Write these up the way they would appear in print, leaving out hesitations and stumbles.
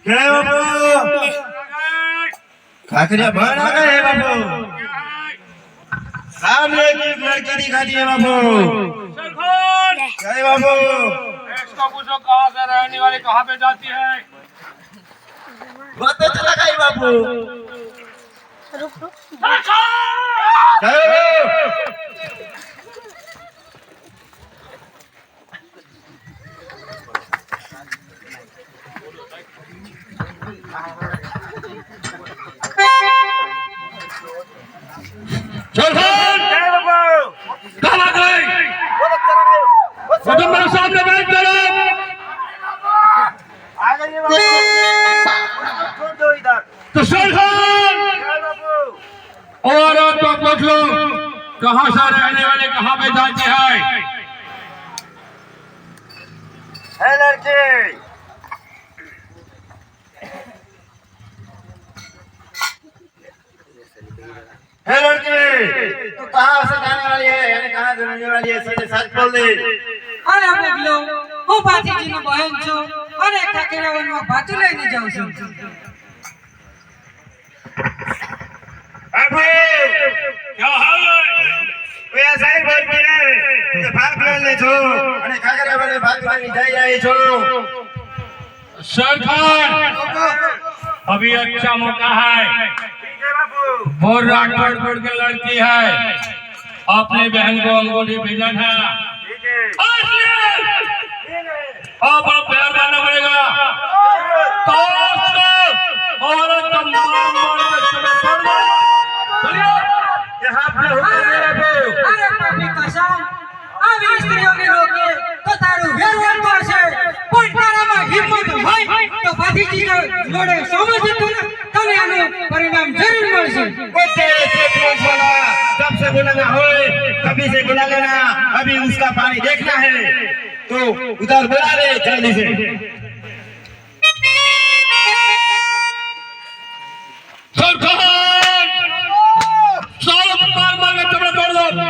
जय बाबू खाकरिया बन आ गए बाबू सामने की लड़की दिखाती है बाबू जय बाबू इसको पूछो कहाँ से रहने वाली कहाँ पे जाती है पता चला गई बाबू जय मेरे सामने बैठ करो आ गई बाबू छोड़ दो इधर तो सरकार और तो पूछ लो कहाँ से रहने वाले कहाँ पे जाते हैं है लड़की है लड़की तू कहाँ से जाने वाली है यानी कहाँ से रहने वाली है सीधे सच बोल दे अरे मोगलो હું ભાતીજીનો બહેન છું અને કાકેરાવનમાં ભાતું લઈને જાઉં છું बाबू क्या हाल है वे साહેબ બોલ પડે કે ભાગ લઈને છો અને કાકરાવાને ભાગ લઈને જઈ રહી છો सरकार अभी अच्छा मौका है ठीक है बाबू वो राठौड़ की लड़की है अपने बहन को अंगूठी भेजा था ठीक है अब आप प्यार करना पड़ेगा तो और तमाम यहाँ पे हुक्म है बाबू અરે પાપી કસમ આવી સ્ત્રીઓને રોકે તો તારું વેરવટ કરશે પણ તારામાં હિંમત હોય તો ભાતીજીને જોડે સમજતો ને તને આનું પરિણામ જરૂર મળશે वो तेरे से पूछ वाला कब से बुलाना होए कभी से बुला लेना अभी उसका पानी देखना है तो उधर बुला ले जल्दी से सरकार सालों मार मार के चमड़ा तोड़ दो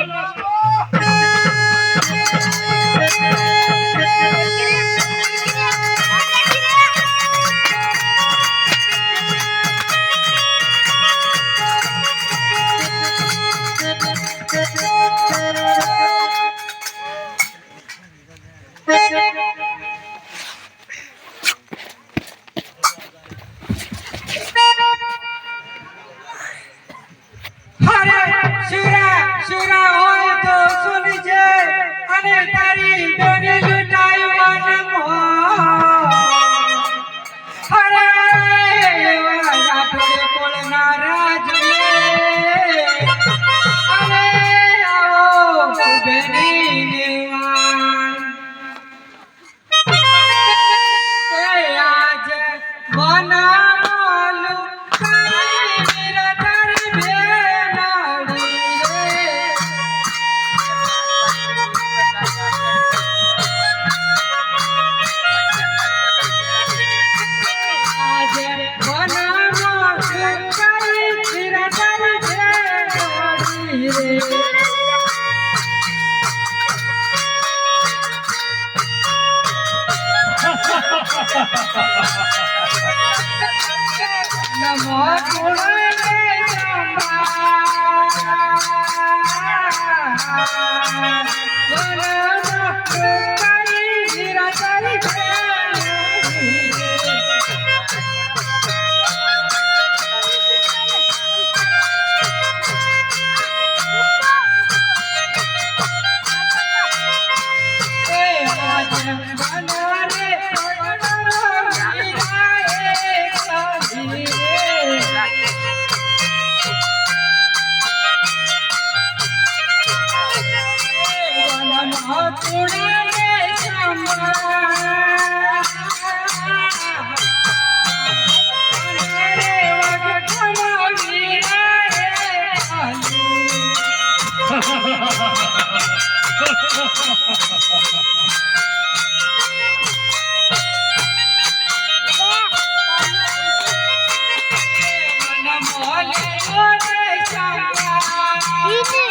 અરે શિરા શિરા હોય તો સુનજે અને તારી બેને લૂંટાયું અરે રાઠોડે કોળના રાજને અરે આવો બેની નેવાન એ આજ બનાવલું કાઈ મેરા તારી બેનાડી રે આજ બનાવલું કાઈ મેરા તારી બેનાડી રે નમો ગુણને સંભાળ વનનો કઈ હીરા તારી Ini